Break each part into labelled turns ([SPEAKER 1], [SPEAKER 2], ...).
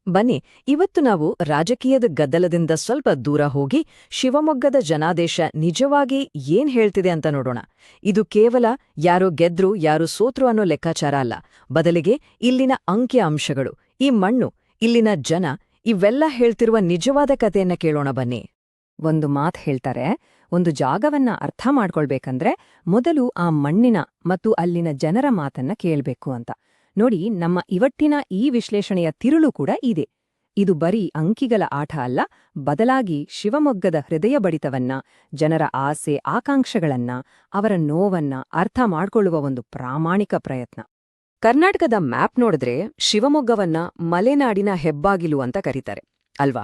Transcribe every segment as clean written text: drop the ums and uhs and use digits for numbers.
[SPEAKER 1] ಬನ್ನಿ, ಇವತ್ತು ನಾವು ರಾಜಕೀಯದ ಗದ್ದಲದಿಂದ ಸ್ವಲ್ಪ ದೂರ ಹೋಗಿ ಶಿವಮೊಗ್ಗದ ಜನಾದೇಶ ನಿಜವಾಗಿ ಏನ್ ಹೇಳ್ತಿದೆ ಅಂತ ನೋಡೋಣ. ಇದು ಕೇವಲ ಯಾರೋ ಗೆದ್ರು ಯಾರು ಸೋತ್ರು ಅನ್ನೋ ಲೆಕ್ಕಾಚಾರ ಅಲ್ಲ, ಬದಲಿಗೆ ಇಲ್ಲಿನ ಅಂಕಿ ಅಂಶಗಳು, ಈ ಮಣ್ಣು, ಇಲ್ಲಿನ ಜನ, ಇವೆಲ್ಲ ಹೇಳ್ತಿರುವ ನಿಜವಾದ ಕಥೆಯನ್ನ ಕೇಳೋಣ ಬನ್ನಿ.
[SPEAKER 2] ಒಂದು ಮಾತು ಹೇಳ್ತಾರೆ, ಒಂದು ಜಾಗವನ್ನ ಅರ್ಥ ಮಾಡ್ಕೊಳ್ಬೇಕಂದ್ರೆ ಮೊದಲು ಆ ಮಣ್ಣಿನ ಮತ್ತು ಅಲ್ಲಿನ ಜನರ ಮಾತನ್ನ ಕೇಳ್ಬೇಕು ಅಂತ. ನೋಡಿ, ನಮ್ಮ ಇವತ್ತಿನ ಈ ವಿಶ್ಲೇಷಣೆಯ ತಿರುಳು ಕೂಡ ಇದೆ. ಇದು ಬರೀ ಅಂಕಿಗಳ ಆಟ ಅಲ್ಲ, ಬದಲಾಗಿ ಶಿವಮೊಗ್ಗದ ಹೃದಯ ಬಡಿತವನ್ನ, ಜನರ ಆಸೆ ಆಕಾಂಕ್ಷೆಗಳನ್ನ, ಅವರ ನೋವನ್ನ ಅರ್ಥ ಮಾಡ್ಕೊಳ್ಳುವ ಒಂದು ಪ್ರಾಮಾಣಿಕ ಪ್ರಯತ್ನ.
[SPEAKER 1] ಕರ್ನಾಟಕದ ಮ್ಯಾಪ್ ನೋಡಿದ್ರೆ ಶಿವಮೊಗ್ಗವನ್ನ ಮಲೆನಾಡಿನ ಹೆಬ್ಬಾಗಿಲು ಅಂತ ಕರೀತಾರೆ ಅಲ್ವಾ?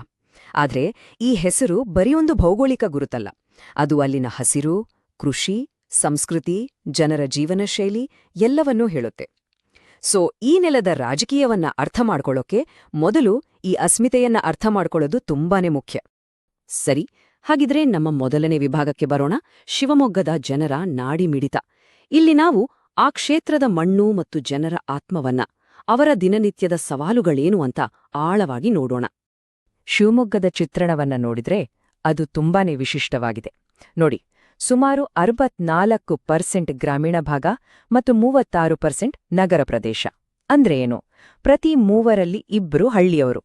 [SPEAKER 1] ಆದ್ರೆ ಈ ಹೆಸರು ಬರೀ ಒಂದು ಭೌಗೋಳಿಕ ಗುರುತಲ್ಲ, ಅದು ಅಲ್ಲಿನ ಹಸಿರು, ಕೃಷಿ, ಸಂಸ್ಕೃತಿ, ಜನರ ಜೀವನ ಶೈಲಿ ಎಲ್ಲವನ್ನೂ ಹೇಳುತ್ತೆ. ಸೊ ಈ ನೆಲದ ರಾಜಕೀಯವನ್ನ ಅರ್ಥ ಮಾಡ್ಕೊಳ್ಳೋಕೆ ಮೊದಲು ಈ ಅಸ್ಮಿತೆಯನ್ನ ಅರ್ಥ ಮಾಡ್ಕೊಳ್ಳೋದು ತುಂಬಾನೇ ಮುಖ್ಯ. ಸರಿ, ಹಾಗಿದ್ರೆ ನಮ್ಮ ಮೊದಲನೇ ವಿಭಾಗಕ್ಕೆ ಬರೋಣ, ಶಿವಮೊಗ್ಗದ ಜನರ ನಾಡಿ ಮಿಡಿತ. ಇಲ್ಲಿ ನಾವು ಆ ಕ್ಷೇತ್ರದ ಮಣ್ಣು ಮತ್ತು ಜನರ ಆತ್ಮವನ್ನ, ಅವರ ದಿನನಿತ್ಯದ ಸವಾಲುಗಳೇನು ಅಂತ ಆಳವಾಗಿ ನೋಡೋಣ.
[SPEAKER 2] ಶಿವಮೊಗ್ಗದ ಚಿತ್ರಣವನ್ನ ನೋಡಿದ್ರೆ ಅದು ತುಂಬಾನೇ ವಿಶಿಷ್ಟವಾಗಿದೆ. ನೋಡಿ, ಸುಮಾರು 64% ಗ್ರಾಮೀಣ ಭಾಗ ಮತ್ತು 36% ನಗರ ಪ್ರದೇಶ. ಅಂದ್ರೆ ಏನು? ಪ್ರತಿ 3ರಲ್ಲಿ 2 ಹಳ್ಳಿಯವರು.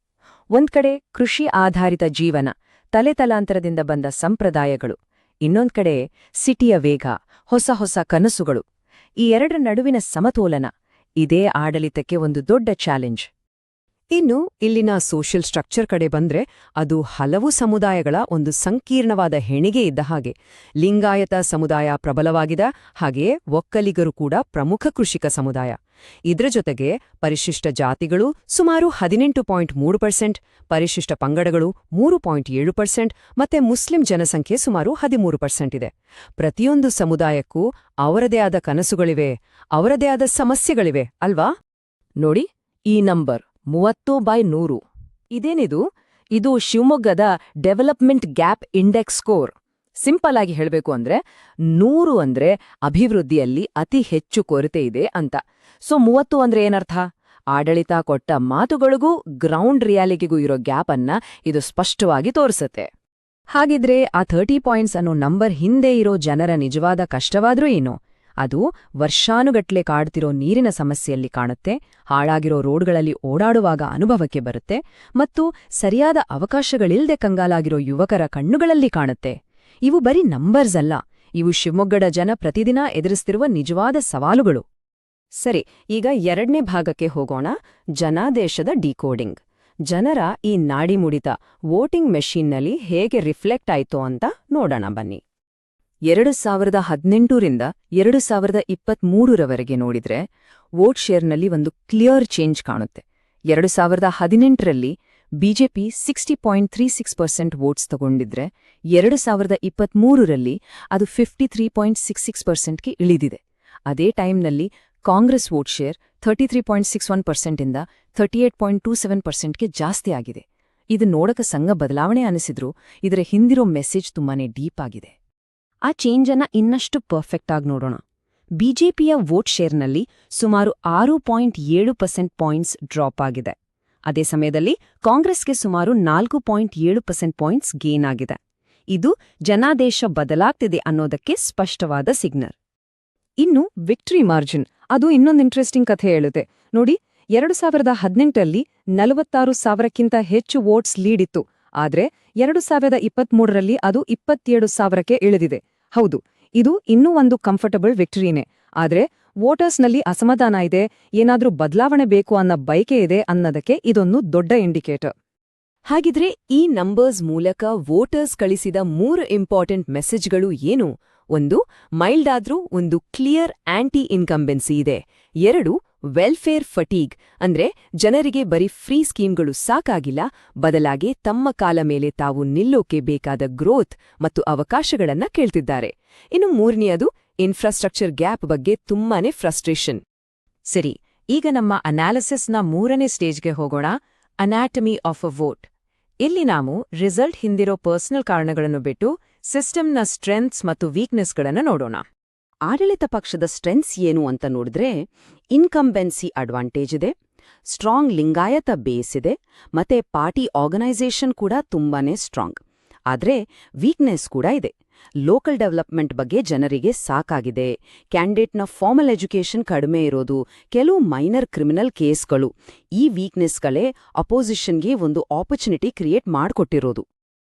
[SPEAKER 2] ಒಂದ್ಕಡೆ ಕೃಷಿ ಆಧಾರಿತ ಜೀವನ, ತಲೆತಲಾಂತರದಿಂದ ಬಂದ ಸಂಪ್ರದಾಯಗಳು, ಇನ್ನೊಂದ್ಕಡೆ ಸಿಟಿಯ ವೇಗ, ಹೊಸ ಹೊಸ ಕನಸುಗಳು. ಈ ಎರಡರ ನಡುವಿನ ಸಮತೋಲನ, ಇದೇ ಆಡಳಿತಕ್ಕೆ ಒಂದು ದೊಡ್ಡ ಚಾಲೆಂಜ್.
[SPEAKER 1] ಇನ್ನು ಇಲ್ಲಿನ ಸೋಷಿಯಲ್ ಸ್ಟ್ರಕ್ಚರ್ ಕಡೆ ಬಂದ್ರೆ ಅದು ಹಲವು ಸಮುದಾಯಗಳ ಒಂದು ಸಂಕೀರ್ಣವಾದ ಹೆಣಿಗೆ ಇದ್ದ ಹಾಗೆ. ಲಿಂಗಾಯತ ಸಮುದಾಯ ಪ್ರಬಲವಾಗಿದೆ, ಹಾಗೆಯೇ ಒಕ್ಕಲಿಗರು ಕೂಡ ಪ್ರಮುಖ ಕೃಷಿಕ ಸಮುದಾಯ. ಇದ್ರ ಜೊತೆಗೆ ಪರಿಶಿಷ್ಟ ಜಾತಿಗಳು ಸುಮಾರು 18.3%, ಪರಿಶಿಷ್ಟ ಪಂಗಡಗಳು 3.7% ಮತ್ತೆ ಮುಸ್ಲಿಂ ಜನಸಂಖ್ಯೆ ಸುಮಾರು 13% ಇದೆ. ಪ್ರತಿಯೊಂದು ಸಮುದಾಯಕ್ಕೂ ಅವರದೇ ಆದ ಕನಸುಗಳಿವೆ, ಅವರದೇ ಆದ ಸಮಸ್ಯೆಗಳಿವೆ ಅಲ್ವಾ? ನೋಡಿ, ಈ ನಂಬರ್ 30/100 ಇದೇನಿದು? ಇದು ಶಿವಮೊಗ್ಗದ development gap index score. Simple ಆಗಿ ಹೇಳಬೇಕು ಅಂದ್ರೆ 100 ಅಂದ್ರೆ ಅಭಿವೃದ್ಧಿಯಲ್ಲಿ ಅತಿ ಹೆಚ್ಚು ಕೊರತೆ ಇದೆ ಅಂತ. ಸೊ 30 ಅಂದ್ರೆ ಏನರ್ಥ? ಆಡಳಿತ ಕೊಟ್ಟ ಮಾತುಗಳಿಗೂ ಗ್ರೌಂಡ್ ರಿಯಾಲಿಟಿಗೂ ಇರೋ ಗ್ಯಾಪ್ ಅನ್ನ ಇದು ಸ್ಪಷ್ಟವಾಗಿ ತೋರಿಸುತ್ತೆ. ಹಾಗಿದ್ರೆ ಆ 30 ಪಾಯಿಂಟ್ಸ್ ಅನ್ನೋ ನಂಬರ್ ಹಿಂದೆ ಇರೋ ಜನರ ನಿಜವಾದ ಕಷ್ಟವಾದ್ರೂ ಏನು? ಅದು ವರ್ಷಾನುಗಟ್ಲೆ ಕಾಡ್ತಿರೋ ನೀರಿನ ಸಮಸ್ಯೆಯಲ್ಲಿ ಕಾಣುತ್ತೆ, ಹಾಳಾಗಿರೋ ರೋಡ್ಗಳಲ್ಲಿ ಓಡಾಡುವಾಗ ಅನುಭವಕ್ಕೆ ಬರುತ್ತೆ, ಮತ್ತು ಸರಿಯಾದ ಅವಕಾಶಗಳಿಲ್ದೆ ಕಂಗಾಲಾಗಿರೋ ಯುವಕರ ಕಣ್ಣುಗಳಲ್ಲಿ ಕಾಣುತ್ತೆ. ಇವು ಬರೀ ನಂಬರ್ಸ್ ಅಲ್ಲ, ಇವು ಶಿವಮೊಗ್ಗದ ಜನ ಪ್ರತಿದಿನ ಎದುರಿಸ್ತಿರುವ ನಿಜವಾದ ಸವಾಲುಗಳು. ಸರಿ, ಈಗ ಎರಡನೇ ಭಾಗಕ್ಕೆ ಹೋಗೋಣ, ಜನಾದೇಶದ ಡಿಕೋಡಿಂಗ್. ಜನರ ಈ ನಾಡಿಮುಡಿತ ವೋಟಿಂಗ್ ಮೆಷಿನ್ನಲ್ಲಿ ಹೇಗೆ ರಿಫ್ಲೆಕ್ಟ್ ಆಯ್ತೋ ಅಂತ ನೋಡೋಣ ಬನ್ನಿ. 2018ರಿಂದ 2023ರವರೆಗೆ ನೋಡಿದ್ರೆ ವೋಟ್ ಶೇರ್ನಲ್ಲಿ ಒಂದು ಕ್ಲಿಯರ್ ಚೇಂಜ್ ಕಾಣುತ್ತೆ. 2018ರಲ್ಲಿ ಬಿಜೆಪಿ 60.36% ವೋಟ್ಸ್ ತಗೊಂಡಿದ್ರೆ 2023ರಲ್ಲಿ ಅದು 53.66%ಗೆ ಇಳಿದಿದೆ. ಅದೇ ಟೈಮ್ನಲ್ಲಿ ಕಾಂಗ್ರೆಸ್ ವೋಟ್ ಶೇರ್ 33.61%ಇಂದ 38.27%ಗೆ ಜಾಸ್ತಿ ಆಗಿದೆ. ಇದು ನೋಡಕ ಸಂಘ ಬದಲಾವಣೆ ಅನಿಸಿದ್ರೂ ಇದರ ಹಿಂದಿರೋ ಮೆಸೇಜ್ ತುಂಬಾನೇ ಡೀಪ್ ಆಗಿದೆ. ಆ ಚೇಂಜನ್ನ ಇನ್ನಷ್ಟು ಪರ್ಫೆಕ್ಟ್ ಆಗಿ ನೋಡೋಣ. ಬಿಜೆಪಿಯ ವೋಟ್ ಶೇರ್ನಲ್ಲಿ ಸುಮಾರು 6.7% ಪಾಯಿಂಟ್ಸ್ ಡ್ರಾಪ್ ಆಗಿದೆ. ಅದೇ ಸಮಯದಲ್ಲಿ ಕಾಂಗ್ರೆಸ್ಗೆ ಸುಮಾರು 4.7% ಪಾಯಿಂಟ್ಸ್ ಗೇನ್ ಆಗಿದೆ. ಇದು ಜನಾದೇಶ ಬದಲಾಗ್ತಿದೆ ಅನ್ನೋದಕ್ಕೆ ಸ್ಪಷ್ಟವಾದ ಸಿಗ್ನಲ್. ಇನ್ನು ವಿಕ್ಟರಿ ಮಾರ್ಜಿನ್, ಅದು ಇನ್ನೊಂದು ಇಂಟ್ರೆಸ್ಟಿಂಗ್ ಕಥೆ ಹೇಳುತ್ತೆ. ನೋಡಿ, 2018ರಲ್ಲಿ 46,000ಕ್ಕಿಂತ ಹೆಚ್ಚು ವೋಟ್ಸ್ ಲೀಡಿತ್ತು. ಆದ್ರೆ 2023ರಲ್ಲಿ ಅದು 27,000ಕ್ಕೆ ಇಳಿದಿದೆ. ಹೌದು, ಇದು ಇನ್ನೂ ಒಂದು ಕಂಫರ್ಟಬಲ್ ವಿಕ್ಟರಿನೇ. ಆದ್ರೆ ವೋಟರ್ಸ್ನಲ್ಲಿ ಅಸಮಾಧಾನ ಇದೆ, ಏನಾದ್ರೂ ಬದಲಾವಣೆ ಬೇಕು ಅನ್ನೋ ಬಯಕೆ ಇದೆ ಅನ್ನೋದಕ್ಕೆ ಇದೊಂದು ದೊಡ್ಡ ಇಂಡಿಕೇಟರ್. ಹಾಗಿದ್ರೆ ಈ ನಂಬರ್ಸ್ ಮೂಲಕ ವೋಟರ್ಸ್ ಕಳಿಸಿದ 3 ಇಂಪಾರ್ಟೆಂಟ್ ಮೆಸೇಜ್ಗಳು ಏನು? 1, ಮೈಲ್ಡ್ ಆದ್ರೂ ಒಂದು ಕ್ಲಿಯರ್ ಆಂಟಿ ಇನ್ಕಂಬೆನ್ಸಿ ಇದೆ. 2, ವೆಲ್ಫೇರ್ ಫಟೀಗ್, ಅಂದ್ರೆ ಜನರಿಗೆ ಬರೀ ಫ್ರೀ ಸ್ಕೀಮ್ಗಳು ಸಾಕಾಗಿಲ್ಲ, ಬದಲಾಗಿ ತಮ್ಮ ಕಾಲ ಮೇಲೆ ತಾವು ನಿಲ್ಲೋಕೆ ಬೇಕಾದ ಗ್ರೋತ್ ಮತ್ತು ಅವಕಾಶಗಳನ್ನ ಕೇಳ್ತಿದ್ದಾರೆ. ಇನ್ನು 3ನೇದು ಇನ್ಫ್ರಾಸ್ಟ್ರಕ್ಚರ್ ಗ್ಯಾಪ್ ಬಗ್ಗೆ ತುಂಬಾನೇ ಫ್ರಸ್ಟ್ರೇಷನ್. ಸರಿ, ಈಗ ನಮ್ಮ ಅನಾಲಿಸಿಸ್ನ 3ನೇ ಸ್ಟೇಜ್ಗೆ ಹೋಗೋಣ, ಅನಾಟಮಿ ಆಫ್ ಅ ವೋಟ್. ಇಲ್ಲಿ ನಾವು ರಿಸಲ್ಟ್ ಹಿಂದಿರೋ ಪರ್ಸನಲ್ ಕಾರಣಗಳನ್ನು ಬಿಟ್ಟು ಸಿಸ್ಟಮ್ನ ಸ್ಟ್ರೆಂತ್ಸ್ ಮತ್ತು ವೀಕ್ನೆಸ್ಗಳನ್ನು ನೋಡೋಣ. ಆಡಳಿತ ಪಕ್ಷದ ಸ್ಟ್ರೆಂತ್ಸ್ ಏನು ಅಂತ ನೋಡಿದ್ರೆ, ಇನ್ಕಂಬೆನ್ಸಿ ಅಡ್ವಾಂಟೇಜ್ ಇದೆ, ಸ್ಟ್ರಾಂಗ್ ಲಿಂಗಾಯತ ಬೇಸ್ ಇದೆ, ಮತ್ತೆ ಪಾರ್ಟಿ ಆರ್ಗನೈಸೇಷನ್ ಕೂಡ ತುಂಬಾನೇ ಸ್ಟ್ರಾಂಗ್. ಆದ್ರೆ ವೀಕ್ನೆಸ್ ಕೂಡ ಇದೆ. ಲೋಕಲ್ ಡೆವಲಪ್ಮೆಂಟ್ ಬಗ್ಗೆ ಜನರಿಗೆ ಸಾಕಾಗಿದೆ, ಕ್ಯಾಂಡಿಡೇಟ್ನ ಫಾರ್ಮಲ್ ಎಜುಕೇಷನ್ ಕಡಿಮೆ ಇರೋದು, ಕೆಲವು ಮೈನರ್ ಕ್ರಿಮಿನಲ್ ಕೇಸ್ಗಳು. ಈ ವೀಕ್ನೆಸ್ಗಳೇ ಅಪೋಸಿಷನ್ಗೆ ಒಂದು ಆಪರ್ಚುನಿಟಿ ಕ್ರಿಯೇಟ್ ಮಾಡಿಕೊಟ್ಟಿರೋದು.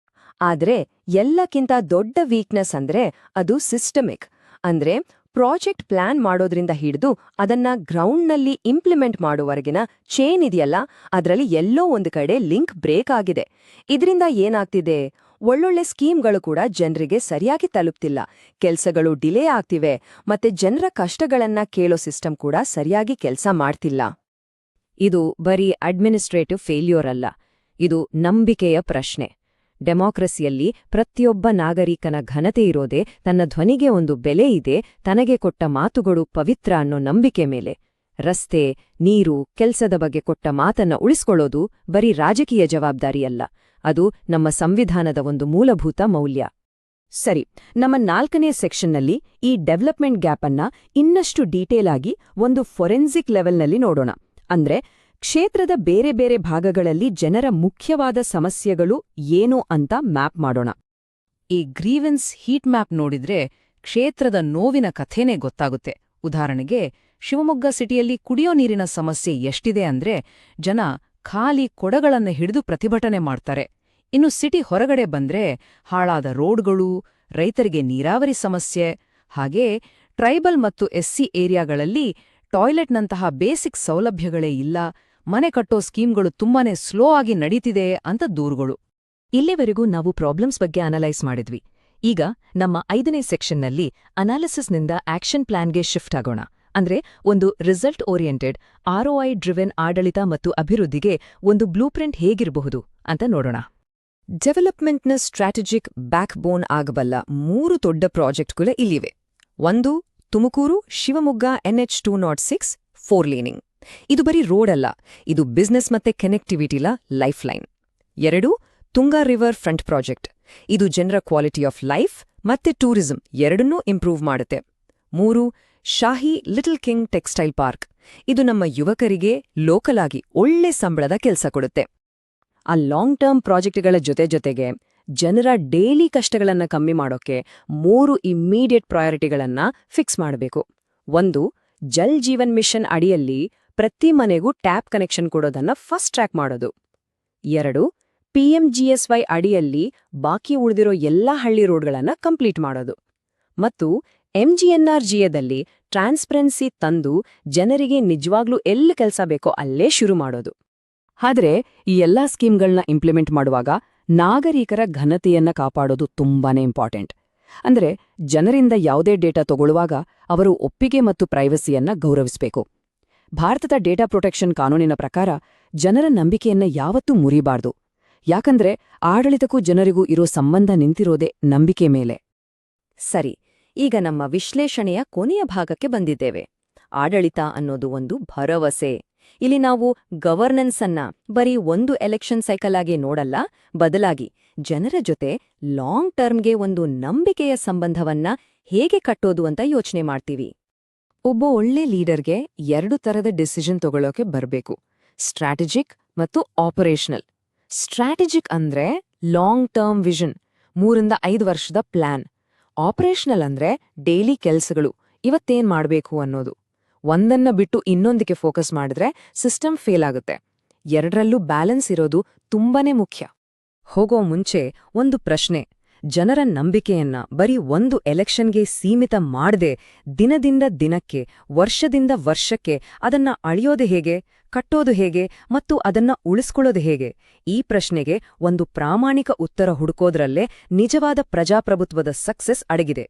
[SPEAKER 2] ಆದ್ರೆ ಎಲ್ಲಕ್ಕಿಂತ ದೊಡ್ಡ ವೀಕ್ನೆಸ್ ಅಂದ್ರೆ ಅದು ಸಿಸ್ಟಮಿಕ್. ಅಂದ್ರೆ ಪ್ರಾಜೆಕ್ಟ್ ಪ್ಲಾನ್ ಮಾಡೋದ್ರಿಂದ ಹಿಡಿದು ಅದನ್ನ ಗ್ರೌಂಡ್ನಲ್ಲಿ ಇಂಪ್ಲಿಮೆಂಟ್ ಮಾಡುವವರೆಗಿನ ಚೇನ್ ಇದೆಯಲ್ಲ, ಅದರಲ್ಲಿ ಎಲ್ಲೋ ಒಂದು ಕಡೆ ಲಿಂಕ್ ಬ್ರೇಕ್ ಆಗಿದೆ. ಇದರಿಂದ ಏನಾಗ್ತಿದೆ, ಒಳ್ಳೊಳ್ಳೆ ಸ್ಕೀಮ್ಗಳು ಕೂಡ ಜನರಿಗೆ ಸರಿಯಾಗಿ ತಲುಪ್ತಿಲ್ಲ, ಕೆಲ್ಸಗಳು ಡಿಲೇ ಆಗ್ತಿವೆ, ಮತ್ತೆ ಜನರ ಕಷ್ಟಗಳನ್ನ ಕೇಳೋ ಸಿಸ್ಟಮ್ ಕೂಡ ಸರಿಯಾಗಿ ಕೆಲಸ ಮಾಡ್ತಿಲ್ಲ. ಇದು ಬರೀ ಅಡ್ಮಿನಿಸ್ಟ್ರೇಟಿವ್ ಫೇಲ್ಯೂರ್ ಅಲ್ಲ, ಇದು ನಂಬಿಕೆಯ ಪ್ರಶ್ನೆ. ಡೆಮಾಕ್ರಸಿಯಲ್ಲಿ ಪ್ರತಿಯೊಬ್ಬ ನಾಗರಿಕನ ಘನತೆ ಇರೋದೇ ತನ್ನ ಧ್ವನಿಗೆ ಒಂದು ಬೆಲೆ ಇದೆ, ತನಗೆ ಕೊಟ್ಟ ಮಾತುಗಳು ಪವಿತ್ರ ಅನ್ನೋ ನಂಬಿಕೆ ಮೇಲೆ. ರಸ್ತೆ, ನೀರು, ಕೆಲ್ಸದ ಬಗ್ಗೆ ಕೊಟ್ಟ ಮಾತನ್ನ ಉಳಿಸ್ಕೊಳ್ಳೋದು ಬರೀ ರಾಜಕೀಯ ಜವಾಬ್ದಾರಿಯಲ್ಲ, ಅದು ನಮ್ಮ ಸಂವಿಧಾನದ ಒಂದು ಮೂಲಭೂತ ಮೌಲ್ಯ. ಸರಿ, ನಮ್ಮ 4ನೇ ಸೆಕ್ಷನ್ನಲ್ಲಿ ಈ ಡೆವಲಪ್ಮೆಂಟ್ ಗ್ಯಾಪ್ ಅನ್ನ ಇನ್ನಷ್ಟು ಡೀಟೇಲ್ ಆಗಿ ಒಂದು ಫೊರೆನ್ಸಿಕ್ ಲೆವೆಲ್ನಲ್ಲಿ ನೋಡೋಣ. ಅಂದ್ರೆ ಕ್ಷೇತ್ರದ ಬೇರೆ ಬೇರೆ ಭಾಗಗಳಲ್ಲಿ ಜನರ ಮುಖ್ಯವಾದ ಸಮಸ್ಯೆಗಳು ಏನು ಅಂತ ಮ್ಯಾಪ್ ಮಾಡೋಣ.
[SPEAKER 1] ಈ ಗ್ರೀವೆನ್ಸ್ ಹೀಟ್ ಮ್ಯಾಪ್ ನೋಡಿದ್ರೆ ಕ್ಷೇತ್ರದ ನೋವಿನ ಕಥೆನೇ ಗೊತ್ತಾಗುತ್ತೆ. ಉದಾಹರಣೆಗೆ, ಶಿವಮೊಗ್ಗ ಸಿಟಿಯಲ್ಲಿ ಕುಡಿಯೋ ನೀರಿನ ಸಮಸ್ಯೆ ಎಷ್ಟಿದೆ ಅಂದ್ರೆ ಜನ ಖಾಲಿ ಕೊಡಗಳನ್ನ ಹಿಡಿದು ಪ್ರತಿಭಟನೆ ಮಾಡ್ತಾರೆ. ಇನ್ನು ಸಿಟಿ ಹೊರಗಡೆ ಬಂದ್ರೆ ಹಾಳಾದ ರೋಡ್ಗಳು, ರೈತರಿಗೆ ನೀರಾವರಿ ಸಮಸ್ಯೆ, ಹಾಗೇ ಟ್ರೈಬಲ್ ಮತ್ತು ಎಸ್ಸಿ ಏರಿಯಾಗಳಲ್ಲಿ ಟಾಯ್ಲೆಟ್ನಂತಹ ಬೇಸಿಕ್ ಸೌಲಭ್ಯಗಳೇ ಇಲ್ಲ, ಮನೆ ಕಟ್ಟೋ ಸ್ಕೀಮ್ಗಳು ತುಂಬಾನೇ ಸ್ಲೋ ಆಗಿ ನಡೀತಿದೆ ಅಂತ ದೂರುಗಳು.
[SPEAKER 2] ಇಲ್ಲಿವರೆಗೂ ನಾವು ಪ್ರಾಬ್ಲಮ್ಸ್ ಬಗ್ಗೆ ಅನಲೈಸ್ ಮಾಡಿದ್ವಿ. ಈಗ ನಮ್ಮ 5ನೇ ಸೆಕ್ಷನ್ನಲ್ಲಿ ಅನಾಲಿಸಿಸ್ನಿಂದ ಆಕ್ಷನ್ ಪ್ಲಾನ್ಗೆ ಶಿಫ್ಟ್ ಆಗೋಣ. ಅಂದ್ರೆ ಒಂದು ರಿಸಲ್ಟ್ ಓರಿಯೆಂಟೆಡ್, ROI ಡ್ರಿವೆನ್ ಆಡಳಿತ ಮತ್ತು ಅಭಿವೃದ್ಧಿಗೆ ಒಂದು ಬ್ಲೂಪ್ರಿಂಟ್ ಹೇಗಿರಬಹುದು ಅಂತ ನೋಡೋಣ. ಡೆವಲಪ್ಮೆಂಟ್ನ ಸ್ಟ್ರಾಟಜಿಕ್ ಬ್ಯಾಕ್ ಬೋನ್ ಆಗಬಲ್ಲ 3 ದೊಡ್ಡ ಪ್ರಾಜೆಕ್ಟ್ಗಳು ಇಲ್ಲಿವೆ. 1, ತುಮಕೂರು ಶಿವಮೊಗ್ಗ NH206 4 ಲೇನಿಂಗ್. ಇದು ಬರೀ ರೋಡ್ ಅಲ್ಲ, ಇದು ಬಿಸ್ನೆಸ್ ಮತ್ತೆ ಕನೆಕ್ಟಿವಿಟಿಲ life line. 2, Tunga river front project. ಇದು ಜನರ ಕ್ವಾಲಿಟಿ ಆಫ್ ಲೈಫ್ ಮತ್ತೆ ಟೂರಿಸಂ ಎರಡನ್ನೂ ಇಂಪ್ರೂವ್ ಮಾಡುತ್ತೆ. 3, Shahi little king textile park. ಇದು ನಮ್ಮ ಯುವಕರಿಗೆ ಲೋಕಲ್ ಆಗಿ ಒಳ್ಳೆ ಸಂಬಳದ ಕೆಲಸ ಕೊಡುತ್ತೆ. ಆ ಲಾಂಗ್ ಟರ್ಮ್ ಪ್ರಾಜೆಕ್ಟ್ಗಳ ಜೊತೆಗೆ ಜನರ ಡೈಲಿ ಕಷ್ಟಗಳನ್ನ ಕಮ್ಮಿ ಮಾಡೋಕೆ 3 ಇಮ್ಮಿಡಿಯೇಟ್ ಪ್ರಯಾರಿಟಿಗಳನ್ನ ಫಿಕ್ಸ್ ಮಾಡಬೇಕು. 1, ಜಲ್ ಜೀವನ್ ಮಿಷನ್ ಅಡಿಯಲ್ಲಿ ಪ್ರತಿ ಮನೆಗೂ ಟ್ಯಾಪ್ ಕನೆಕ್ಷನ್ ಕೊಡೋದನ್ನ ಫಸ್ಟ್ ಟ್ರ್ಯಾಕ್ ಮಾಡೋದು. 2, PMGSY ಅಡಿಯಲ್ಲಿ ಬಾಕಿ ಉಳಿದಿರೋ ಎಲ್ಲಾ ಹಳ್ಳಿ ರೋಡ್ಗಳನ್ನ ಕಂಪ್ಲೀಟ್ ಮಾಡೋದು. ಮತ್ತು MGNRGAದಲ್ಲಿ ಟ್ರಾನ್ಸ್ಪರೆನ್ಸಿ ತಂದು ಜನರಿಗೆ ನಿಜವಾಗ್ಲೂ ಎಲ್ಲಿ ಕೆಲಸ ಬೇಕೋ ಅಲ್ಲೇ ಶುರು ಮಾಡೋದು. ಆದ್ರೆ ಈ ಎಲ್ಲಾ ಸ್ಕೀಮ್ಗಳನ್ನ ಇಂಪ್ಲಿಮೆಂಟ್ ಮಾಡುವಾಗ ನಾಗರಿಕರ ಘನತೆಯನ್ನ ಕಾಪಾಡೋದು ತುಂಬಾನೇ ಇಂಪಾರ್ಟೆಂಟ್. ಅಂದ್ರೆ ಜನರಿಂದ ಯಾವುದೇ ಡೇಟಾ ತಗೊಳ್ಳುವಾಗ ಅವರು ಒಪ್ಪಿಗೆ ಮತ್ತು ಪ್ರೈವಸಿಯನ್ನ ಗೌರವಿಸಬೇಕು. ಭಾರತದ ಡೇಟಾ ಪ್ರೊಟೆಕ್ಷನ್ ಕಾನೂನಿನ ಪ್ರಕಾರ ಜನರ ನಂಬಿಕೆಯನ್ನ ಯಾವತ್ತೂ ಮುರಿಬಾರ್ದು. ಯಾಕಂದ್ರೆ ಆಡಳಿತಕ್ಕೂ ಜನರಿಗೂ ಇರೋ ಸಂಬಂಧ ನಿಂತಿರೋದೇ ನಂಬಿಕೆ ಮೇಲೆ. ಸರಿ, ಈಗ ನಮ್ಮ ವಿಶ್ಲೇಷಣೆಯ ಕೊನೆಯ ಭಾಗಕ್ಕೆ ಬಂದಿದ್ದೇವೆ. ಆಡಳಿತ ಅನ್ನೋದು ಒಂದು ಭರವಸೆ. ಇಲ್ಲಿ ನಾವು ಗವರ್ನೆನ್ಸ್ ಅನ್ನ ಬರೀ ಒಂದು ಎಲೆಕ್ಷನ್ ಸೈಕಲ್ ಆಗಿ ನೋಡಲ್ಲ, ಬದಲಾಗಿ ಜನರ ಜೊತೆ ಲಾಂಗ್ ಟರ್ಮ್ಗೆ ಒಂದು ನಂಬಿಕೆಯ ಸಂಬಂಧವನ್ನ ಹೇಗೆ ಕಟ್ಟೋದು ಅಂತ ಯೋಚನೆ ಮಾಡ್ತೀವಿ. ಒಬ್ಬ ಒಳ್ಳೆ ಲೀಡರ್ಗೆ 2 ಥರದ ಡಿಸಿಷನ್ ತಗೊಳ್ಳೋಕೆ ಬರಬೇಕು, ಸ್ಟ್ರಾಟಜಿಕ್ ಮತ್ತು ಆಪರೇಷನಲ್. ಸ್ಟ್ರಾಟಜಿಕ್ ಅಂದ್ರೆ ಲಾಂಗ್ ಟರ್ಮ್ ವಿಷನ್, 3ರಿಂದ 5 ವರ್ಷದ ಪ್ಲಾನ್. ಆಪರೇಷನಲ್ ಅಂದ್ರೆ ಡೈಲಿ ಕೆಲ್ಸಗಳು, ಇವತ್ತೇನ್ ಮಾಡ್ಬೇಕು ಅನ್ನೋದು. ಒಂದನ್ನ ಬಿಟ್ಟು ಇನ್ನೊಂದಕ್ಕೆ ಫೋಕಸ್ ಮಾಡಿದ್ರೆ ಸಿಸ್ಟಮ್ ಫೇಲ್ ಆಗುತ್ತೆ. 2ರಲ್ಲೂ ಬ್ಯಾಲೆನ್ಸ್ ಇರೋದು ತುಂಬಾನೇ ಮುಖ್ಯ. ಹೋಗೋ ಮುಂಚೆ ಒಂದು ಪ್ರಶ್ನೆ: ಜನರ ನಂಬಿಕೆಯನ್ನ ಬರೀ ಒಂದು ಎಲೆಕ್ಷನ್ಗೆ ಸೀಮಿತ ಮಾಡದೆ ದಿನದಿಂದ ದಿನಕ್ಕೆ, ವರ್ಷದಿಂದ ವರ್ಷಕ್ಕೆ ಅದನ್ನ ಅಳಿಯೋದು ಹೇಗೆ, ಕಟ್ಟೋದು ಹೇಗೆ ಮತ್ತು ಅದನ್ನ ಉಳಿಸ್ಕೊಳ್ಳೋದು ಹೇಗೆ? ಈ ಪ್ರಶ್ನೆಗೆ ಒಂದು ಪ್ರಾಮಾಣಿಕ ಉತ್ತರ ಹುಡುಕೋದ್ರಲ್ಲೇ ನಿಜವಾದ ಪ್ರಜಾಪ್ರಭುತ್ವದ ಸಕ್ಸೆಸ್ ಅಡಗಿದೆ.